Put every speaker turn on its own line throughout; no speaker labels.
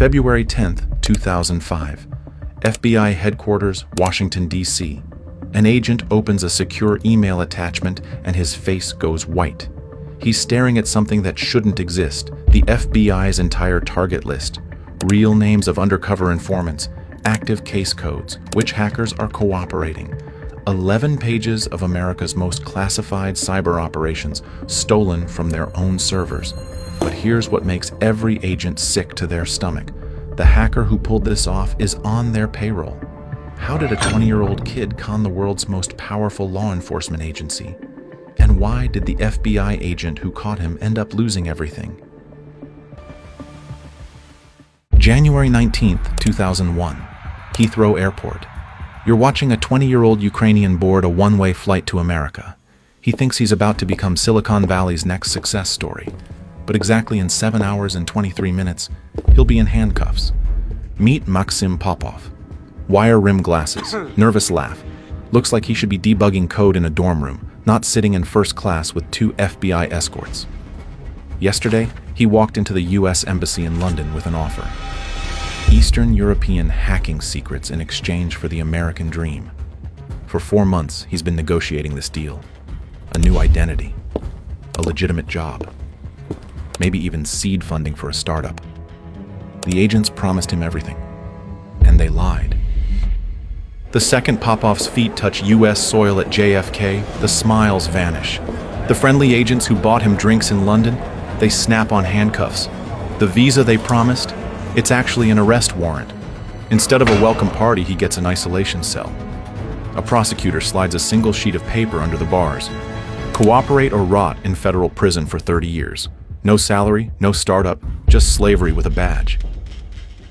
February 10th, 2005. FBI headquarters, Washington, D.C. An agent opens a secure email attachment and his face goes white. He's staring at something that shouldn't exist, the FBI's entire target list. Real names of undercover informants, active case codes, which hackers are cooperating. 11 pages of America's most classified cyber operations stolen from their own servers. But here's what makes every agent sick to their stomach. The hacker who pulled this off is on their payroll. How did a 20-year-old kid con the world's most powerful law enforcement agency? And why did the FBI agent who caught him end up losing everything? January 19th, 2001. Heathrow Airport. You're watching a 20-year-old Ukrainian board a one-way flight to America. He thinks he's about to become Silicon Valley's next success story. But exactly in 7 hours and 23 minutes, he'll be in handcuffs. Meet Maxim Popov. Wire-rimmed glasses, nervous laugh. Looks like he should be debugging code in a dorm room, not sitting in first class with 2 FBI escorts. Yesterday, he walked into the US Embassy in London with an offer. Eastern European hacking secrets in exchange for the American dream. For 4 months, he's been negotiating this deal. A new identity. A legitimate job. Maybe even seed funding for a startup. The agents promised him everything. And they lied. The second Popov's feet touch US soil at JFK, the smiles vanish. The friendly agents who bought him drinks in London, they snap on handcuffs. The visa they promised, it's actually an arrest warrant. Instead of a welcome party, he gets an isolation cell. A prosecutor slides a single sheet of paper under the bars. Cooperate or rot in federal prison for 30 years. No salary, no startup, just slavery with a badge.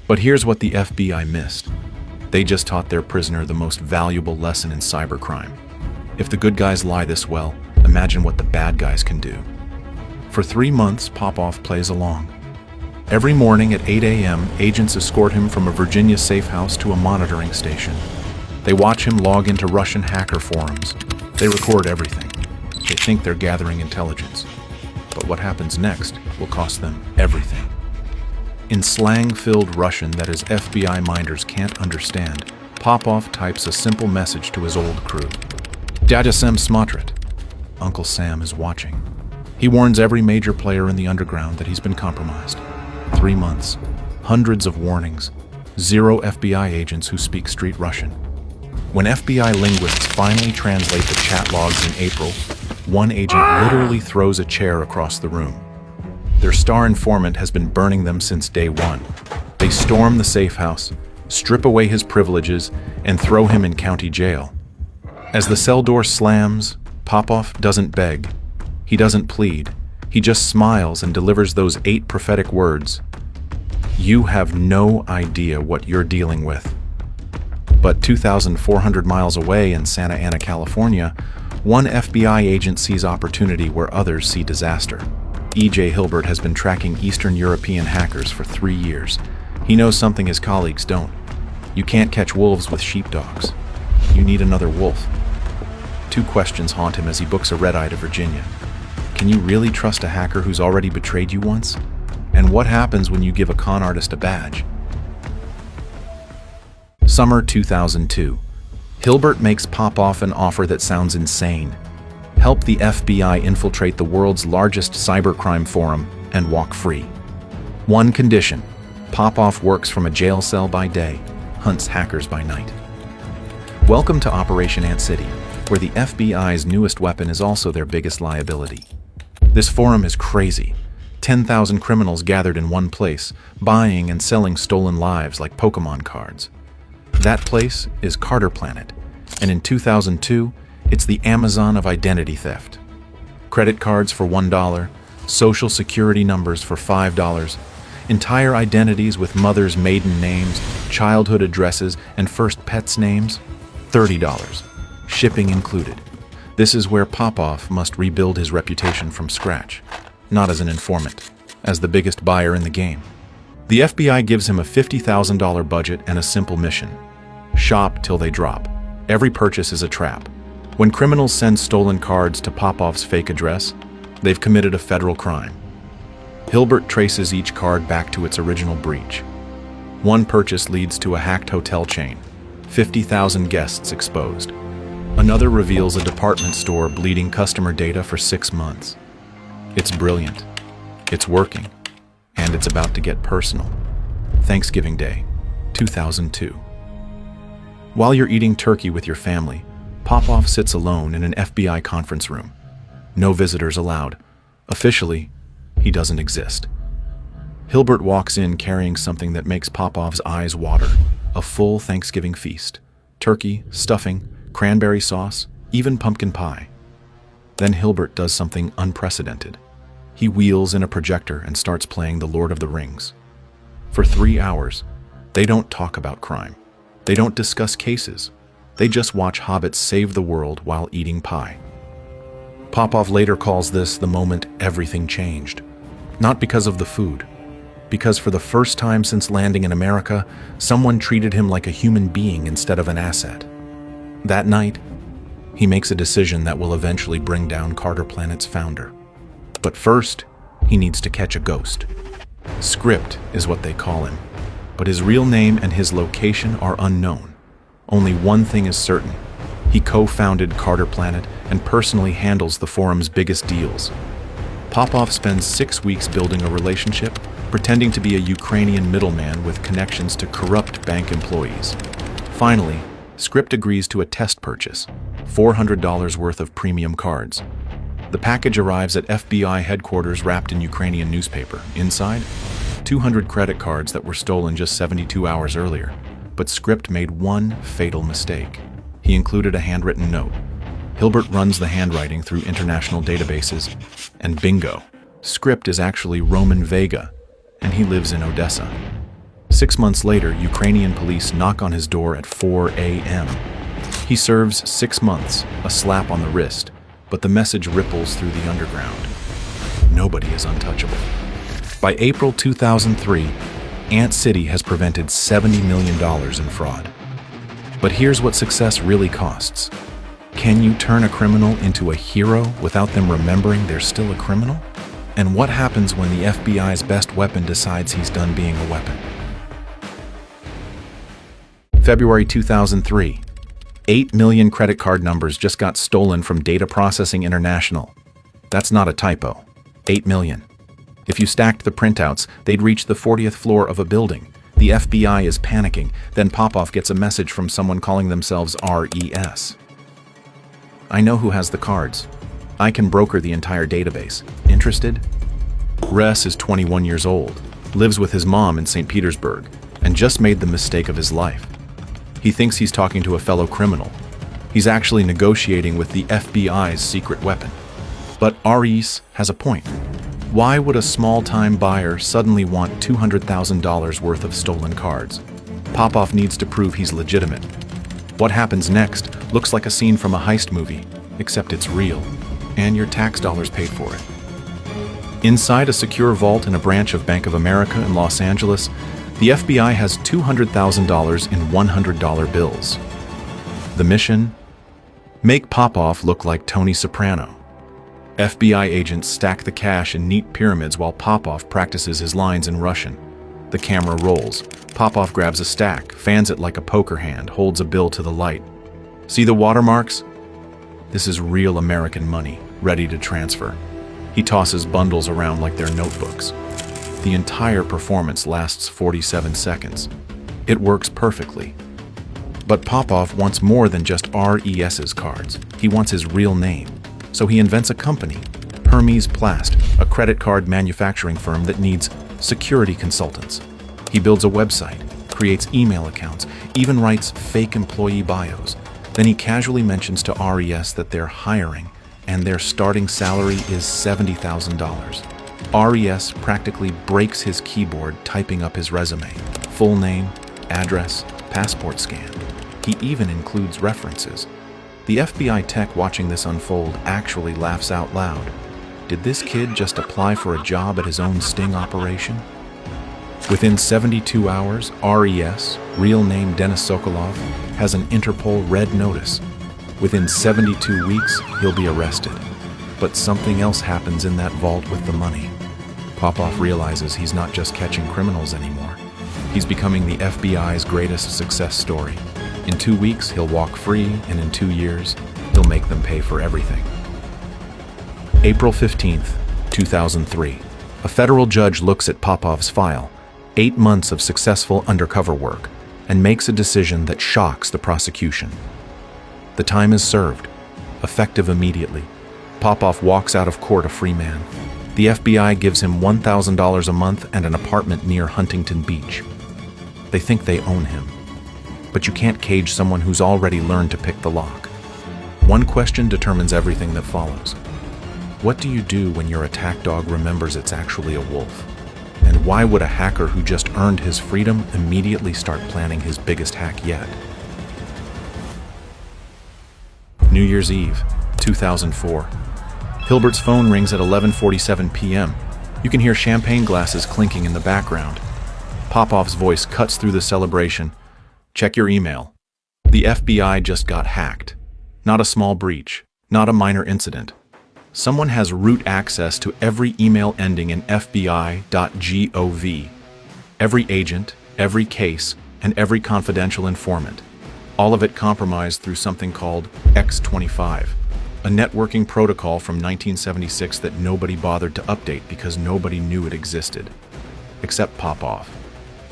But here's what the FBI missed. They just taught their prisoner the most valuable lesson in cybercrime. If the good guys lie this well, imagine what the bad guys can do. For 3 months, Popov plays along. Every morning at 8 a.m., agents escort him from a Virginia safe house to a monitoring station. They watch him log into Russian hacker forums. They record everything. They think they're gathering intelligence. But what happens next will cost them everything. In slang-filled Russian that his FBI minders can't understand, Popov types a simple message to his old crew. Dada Sam Smatrit. Uncle Sam is watching. He warns every major player in the underground that he's been compromised. 3 months, hundreds of warnings, 0 FBI agents who speak street Russian. When FBI linguists finally translate the chat logs in April, one agent literally throws a chair across the room. Their star informant has been burning them since day one. They storm the safe house, strip away his privileges, and throw him in county jail. As the cell door slams, Popov doesn't beg. He doesn't plead. He just smiles and delivers those 8 prophetic words. You have no idea what you're dealing with. But 2,400 miles away in Santa Ana, California, one FBI agent sees opportunity where others see disaster. E.J. Hilbert has been tracking Eastern European hackers for 3 years. He knows something his colleagues don't. You can't catch wolves with sheepdogs. You need another wolf. 2 questions haunt him as he books a red-eye to Virginia. Can you really trust a hacker who's already betrayed you once? And what happens when you give a con artist a badge? Summer 2002. Hilbert makes Popov an offer that sounds insane. Help the FBI infiltrate the world's largest cybercrime forum and walk free. One condition: Popov works from a jail cell by day, hunts hackers by night. Welcome to Operation Ant City, where the FBI's newest weapon is also their biggest liability. This forum is crazy. 10,000 criminals gathered in one place, buying and selling stolen lives like Pokemon cards. That place is Carter Planet, and in 2002, it's the Amazon of identity theft. Credit cards for $1, social security numbers for $5, entire identities with mothers' maiden names, childhood addresses, and first pets' names, $30, shipping included. This is where Popov must rebuild his reputation from scratch, not as an informant, as the biggest buyer in the game. The FBI gives him a $50,000 budget and a simple mission: shop till they drop. Every purchase is a trap. When criminals send stolen cards to Popov's fake address, they've committed a federal crime. Hilbert traces each card back to its original breach. One purchase leads to a hacked hotel chain, 50,000 guests exposed. Another reveals a department store bleeding customer data for 6 months. It's brilliant, it's working, and it's about to get personal. Thanksgiving Day, 2002. While you're eating turkey with your family, Popov sits alone in an FBI conference room. No visitors allowed. Officially, he doesn't exist. Hilbert walks in carrying something that makes Popov's eyes water, a full Thanksgiving feast. Turkey, stuffing, cranberry sauce, even pumpkin pie. Then Hilbert does something unprecedented. He wheels in a projector and starts playing The Lord of the Rings. For 3 hours, they don't talk about crime. They don't discuss cases. They just watch hobbits save the world while eating pie. Popov later calls this the moment everything changed. Not because of the food, because for the first time since landing in America, someone treated him like a human being instead of an asset. That night, he makes a decision that will eventually bring down Carter Planet's founder. But first, he needs to catch a ghost. Script is what they call him, but his real name and his location are unknown. Only one thing is certain. He co-founded Carter Planet and personally handles the forum's biggest deals. Popov spends 6 weeks building a relationship, pretending to be a Ukrainian middleman with connections to corrupt bank employees. Finally, Script agrees to a test purchase, $400 worth of premium cards. The package arrives at FBI headquarters wrapped in Ukrainian newspaper. Inside, 200 credit cards that were stolen just 72 hours earlier. But Script made one fatal mistake. He included a handwritten note. Hilbert runs the handwriting through international databases, and bingo, Script is actually Roman Vega, and he lives in Odessa. 6 months later, Ukrainian police knock on his door at 4 a.m. He serves 6 months, a slap on the wrist, but the message ripples through the underground. Nobody is untouchable. By April 2003, Ant City has prevented $70 million in fraud. But here's what success really costs. Can you turn a criminal into a hero without them remembering they're still a criminal? And what happens when the FBI's best weapon decides he's done being a weapon? February 2003. 8 million credit card numbers just got stolen from Data Processing International. That's not a typo. 8 million. If you stacked the printouts, they'd reach the 40th floor of a building. The FBI is panicking. Then Popov gets a message from someone calling themselves RES. I know who has the cards. I can broker the entire database. Interested? Res is 21 years old, lives with his mom in St. Petersburg, and just made the mistake of his life. He thinks he's talking to a fellow criminal. He's actually negotiating with the FBI's secret weapon. But RES has a point. Why would a small-time buyer suddenly want $200,000 worth of stolen cards? Popov needs to prove he's legitimate. What happens next looks like a scene from a heist movie, except it's real, and your tax dollars paid for it. Inside a secure vault in a branch of Bank of America in Los Angeles, the FBI has $200,000 in $100 bills. The mission? Make Popov look like Tony Soprano. FBI agents stack the cash in neat pyramids while Popov practices his lines in Russian. The camera rolls. Popov grabs a stack, fans it like a poker hand, holds a bill to the light. See the watermarks? This is real American money, ready to transfer. He tosses bundles around like they're notebooks. The entire performance lasts 47 seconds. It works perfectly. But Popov wants more than just RES's cards. He wants his real name. So he invents a company, Hermes Plast, a credit card manufacturing firm that needs security consultants. He builds a website, creates email accounts, even writes fake employee bios. Then he casually mentions to RES that they're hiring, and their starting salary is $70,000. RES practically breaks his keyboard typing up his resume, full name, address, passport scan. He even includes references. The FBI tech watching this unfold actually laughs out loud. Did this kid just apply for a job at his own sting operation? Within 72 hours, RES, real name Denis Sokolov, has an Interpol red notice. Within 72 weeks, he'll be arrested. But something else happens in that vault with the money. Popov realizes he's not just catching criminals anymore. He's becoming the FBI's greatest success story. In 2 weeks, he'll walk free, and in 2 years, he'll make them pay for everything. April 15th, 2003. A federal judge looks at Popov's file, 8 months of successful undercover work, and makes a decision that shocks the prosecution. The time is served, effective immediately. Popov walks out of court a free man. The FBI gives him $1,000 a month and an apartment near Huntington Beach. They think they own him. But you can't cage someone who's already learned to pick the lock. One question determines everything that follows. What do you do when your attack dog remembers it's actually a wolf? And why would a hacker who just earned his freedom immediately start planning his biggest hack yet? New Year's Eve, 2004. Hilbert's phone rings at 11:47 p.m. You can hear champagne glasses clinking in the background. Popov's voice cuts through the celebration. Check your email. The FBI just got hacked. Not a small breach, not a minor incident. Someone has root access to every email ending in FBI.gov. Every agent, every case, and every confidential informant. All of it compromised through something called X25, a networking protocol from 1976 that nobody bothered to update because nobody knew it existed. Except Popov.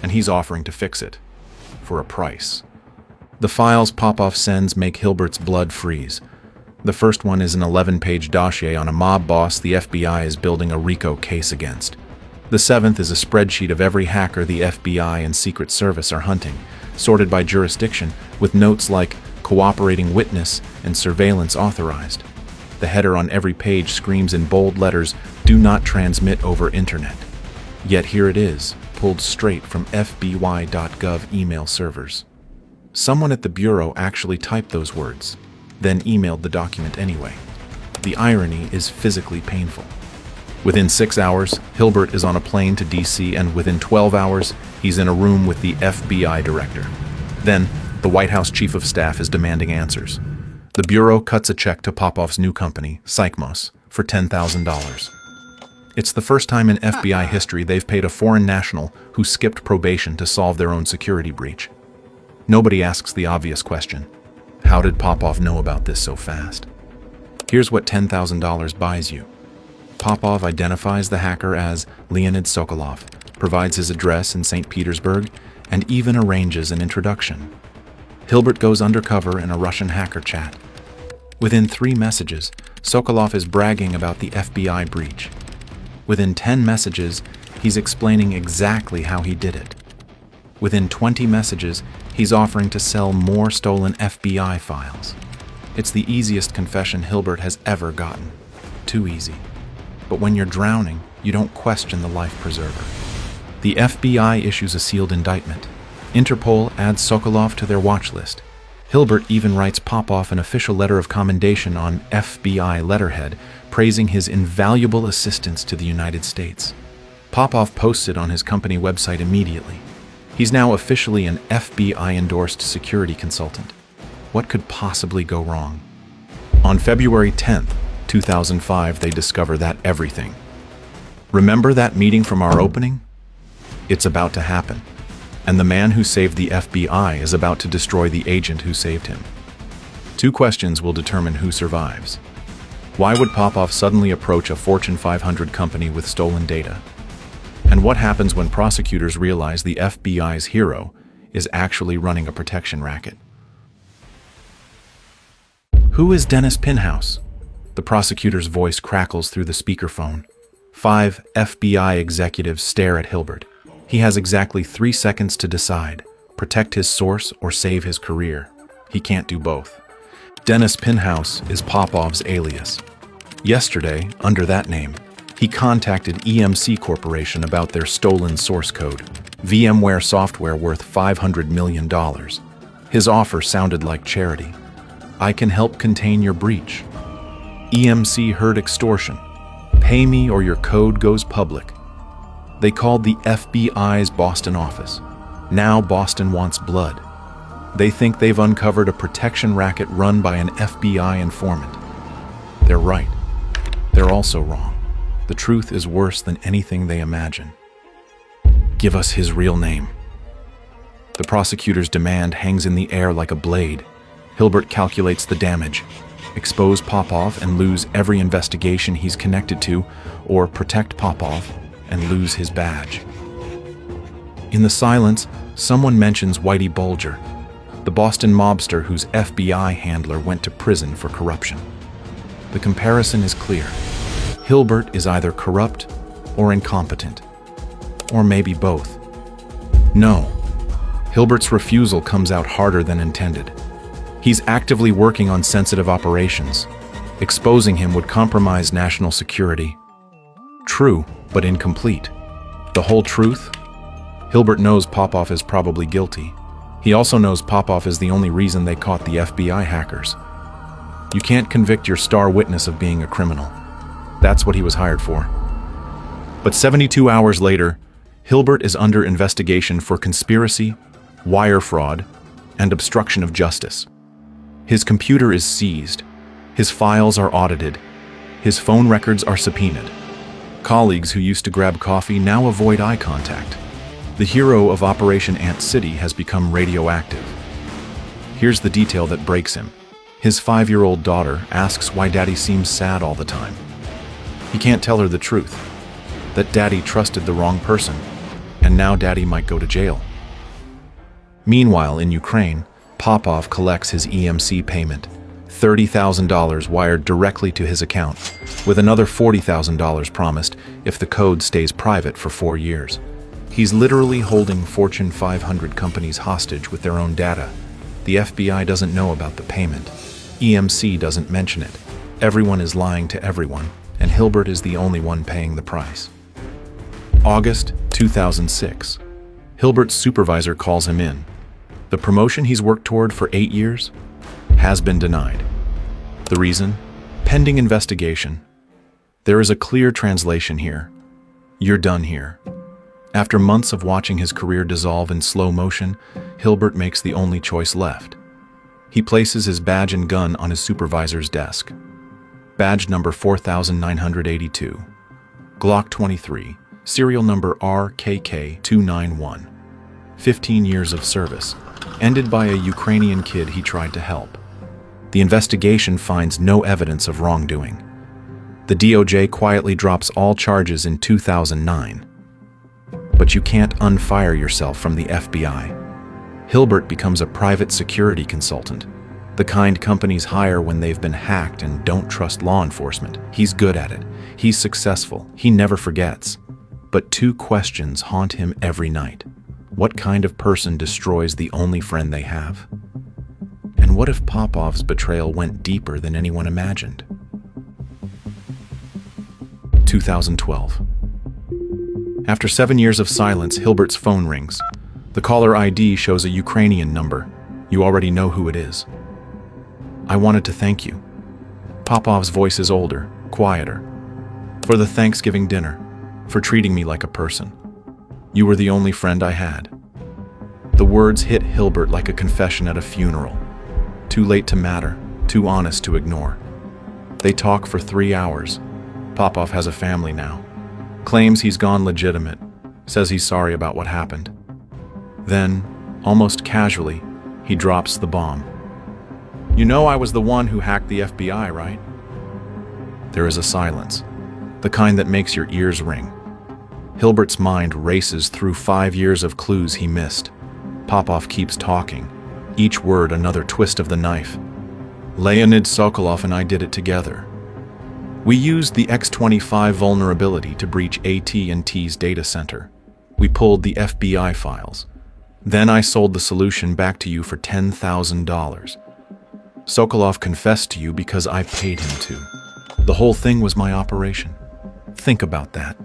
And he's offering to fix it. For a price. The files Popov sends make Hilbert's blood freeze. The first one is an 11-page dossier on a mob boss the FBI is building a RICO case against. The seventh is a spreadsheet of every hacker the FBI and Secret Service are hunting, sorted by jurisdiction, with notes like cooperating witness and surveillance authorized. The header on every page screams in bold letters, "Do not transmit over internet." Yet here it is, pulled straight from FBI.gov email servers. Someone at the Bureau actually typed those words, then emailed the document anyway. The irony is physically painful. Within 6 hours, Hilbert is on a plane to DC, and within 12 hours, he's in a room with the FBI director. Then, the White House Chief of Staff is demanding answers. The Bureau cuts a check to Popov's new company, Psychmos, for $10,000. It's the first time in FBI history they've paid a foreign national who skipped probation to solve their own security breach. Nobody asks the obvious question. How did Popov know about this so fast? Here's what $10,000 buys you. Popov identifies the hacker as Leonid Sokolov, provides his address in St. Petersburg, and even arranges an introduction. Hilbert goes undercover in a Russian hacker chat. Within 3 messages, Sokolov is bragging about the FBI breach. Within 10 messages, he's explaining exactly how he did it. Within 20 messages, he's offering to sell more stolen FBI files. It's the easiest confession Hilbert has ever gotten. Too easy. But when you're drowning, you don't question the life preserver. The FBI issues a sealed indictment. Interpol adds Sokolov to their watch list. Hilbert even writes Popov an official letter of commendation on FBI letterhead, praising his invaluable assistance to the United States. Popov posts it on his company website immediately. He's now officially an FBI-endorsed security consultant. What could possibly go wrong? On February 10th, 2005, they discover that everything. Remember that meeting from our opening? It's about to happen. And the man who saved the FBI is about to destroy the agent who saved him. 2 questions will determine who survives. Why would Popov suddenly approach a Fortune 500 company with stolen data? And what happens when prosecutors realize the FBI's hero is actually running a protection racket? Who is Dennis Pinhouse? The prosecutor's voice crackles through the speakerphone. 5 FBI executives stare at Hilbert. He has exactly 3 seconds to decide, protect his source or save his career. He can't do both. Dennis Pinhouse is Popov's alias. Yesterday, under that name, he contacted EMC Corporation about their stolen source code, VMware software worth $500 million. His offer sounded like charity. I can help contain your breach. EMC heard extortion. Pay me or your code goes public. They called the FBI's Boston office. Now Boston wants blood. They think they've uncovered a protection racket run by an FBI informant. They're right. They're also wrong. The truth is worse than anything they imagine. Give us his real name. The prosecutor's demand hangs in the air like a blade. Hilbert calculates the damage: expose Popov and lose every investigation he's connected to, or protect Popov and lose his badge. In the silence, someone mentions Whitey Bulger, the Boston mobster whose FBI handler went to prison for corruption. The comparison is clear. Hilbert is either corrupt or incompetent, or maybe both. No, Hilbert's refusal comes out harder than intended. He's actively working on sensitive operations. Exposing him would compromise national security. True, but incomplete. The whole truth? Hilbert knows Popov is probably guilty. He also knows Popov is the only reason they caught the FBI hackers. You can't convict your star witness of being a criminal. That's what he was hired for. But 72 hours later, Hilbert is under investigation for conspiracy, wire fraud, and obstruction of justice. His computer is seized. His files are audited. His phone records are subpoenaed. Colleagues who used to grab coffee now avoid eye contact. The hero of Operation Ant City has become radioactive. Here's the detail that breaks him. His 5-year-old daughter asks why Daddy seems sad all the time. He can't tell her the truth, that Daddy trusted the wrong person, and now Daddy might go to jail. Meanwhile, in Ukraine, Popov collects his EMC payment, $30,000 wired directly to his account, with another $40,000 promised if the code stays private for 4 years. He's literally holding Fortune 500 companies hostage with their own data. The FBI doesn't know about the payment. EMC doesn't mention it. Everyone is lying to everyone, and Hilbert is the only one paying the price. August 2006. Hilbert's supervisor calls him in. The promotion he's worked toward for 8 years has been denied. The reason? Pending investigation. There is a clear translation here. You're done here. After months of watching his career dissolve in slow motion, Hilbert makes the only choice left. He places his badge and gun on his supervisor's desk. Badge number 4982. Glock 23, serial number RKK291. 15 years of service, ended by a Ukrainian kid he tried to help. The investigation finds no evidence of wrongdoing. The DOJ quietly drops all charges in 2009. But you can't unfire yourself from the FBI. Hilbert becomes a private security consultant, the kind companies hire when they've been hacked and don't trust law enforcement. He's good at it. He's successful. He never forgets. But 2 questions haunt him every night. What kind of person destroys the only friend they have? And what if Popov's betrayal went deeper than anyone imagined? 2012. After 7 years of silence, Hilbert's phone rings. The caller ID shows a Ukrainian number. You already know who it is. I wanted to thank you. Popov's voice is older, quieter. For the Thanksgiving dinner, for treating me like a person. You were the only friend I had. The words hit Hilbert like a confession at a funeral. Too late to matter, too honest to ignore. They talk for 3 hours. Popov has a family now. Claims he's gone legitimate, says he's sorry about what happened. Then, almost casually, he drops the bomb. You know I was the one who hacked the FBI, right? There is a silence, the kind that makes your ears ring. Hilbert's mind races through 5 years of clues he missed. Popov keeps talking, each word another twist of the knife. Leonid Sokolov and I did it together. We used the X-25 vulnerability to breach AT&T's data center. We pulled the FBI files. Then I sold the solution back to you for $10,000. Sokolov confessed to you because I paid him to. The whole thing was my operation. Think about that.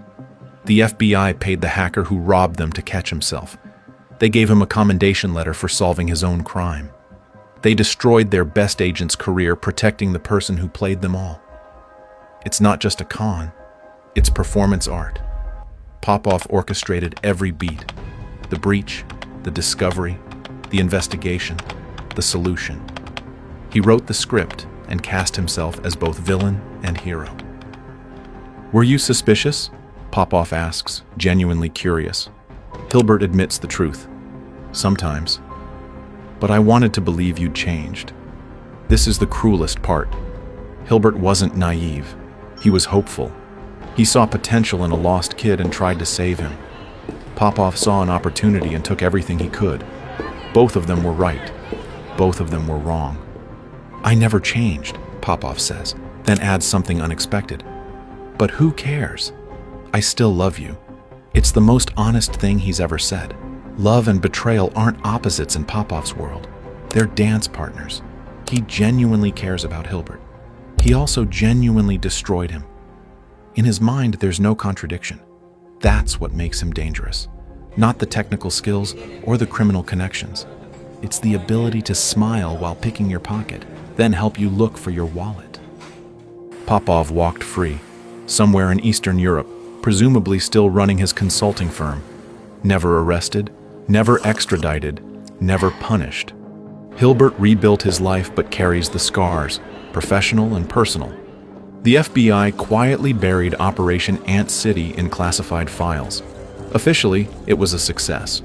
The FBI paid the hacker who robbed them to catch himself. They gave him a commendation letter for solving his own crime. They destroyed their best agent's career protecting the person who played them all. It's not just a con, it's performance art. Popov orchestrated every beat. The breach, the discovery, the investigation, the solution. He wrote the script and cast himself as both villain and hero. Were you suspicious? Popov asks, genuinely curious. Hilbert admits the truth. Sometimes. But I wanted to believe you'd changed. This is the cruelest part. Hilbert wasn't naive. He was hopeful. He saw potential in a lost kid and tried to save him. Popov saw an opportunity and took everything he could. Both of them were right. Both of them were wrong. I never changed, Popov says, then adds something unexpected. But who cares? I still love you. It's the most honest thing he's ever said. Love and betrayal aren't opposites in Popov's world. They're dance partners. He genuinely cares about Hilbert. He also genuinely destroyed him. In his mind, there's no contradiction. That's what makes him dangerous. Not the technical skills or the criminal connections. It's the ability to smile while picking your pocket, then help you look for your wallet. Popov walked free, somewhere in Eastern Europe, presumably still running his consulting firm. Never arrested, never extradited, never punished. Hilbert rebuilt his life but carries the scars, professional and personal. The FBI quietly buried Operation Ant City in classified files. Officially, it was a success.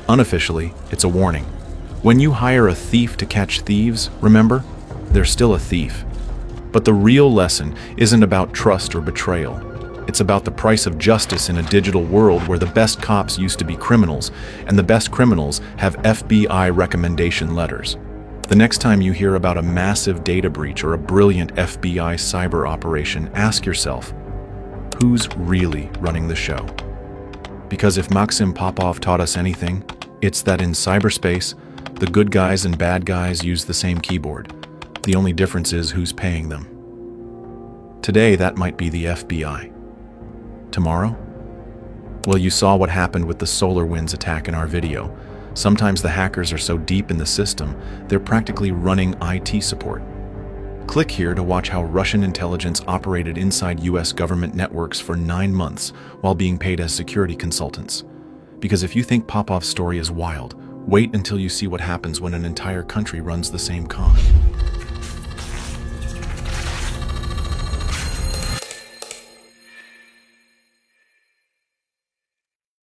Unofficially, it's a warning. When you hire a thief to catch thieves, remember, they're still a thief. But the real lesson isn't about trust or betrayal. It's about the price of justice in a digital world where the best cops used to be criminals, and the best criminals have FBI recommendation letters. The next time you hear about a massive data breach or a brilliant FBI cyber operation, ask yourself, who's really running the show? Because if Maxim Popov taught us anything, it's that in cyberspace, the good guys and bad guys use the same keyboard. The only difference is who's paying them. Today, that might be the FBI. Tomorrow? Well, you saw what happened with the SolarWinds attack in our video. Sometimes the hackers are so deep in the system, they're practically running IT support. Click here to watch how Russian intelligence operated inside US government networks for 9 months while being paid as security consultants. Because if you think Popov's story is wild, wait until you see what happens when an entire country runs the same con.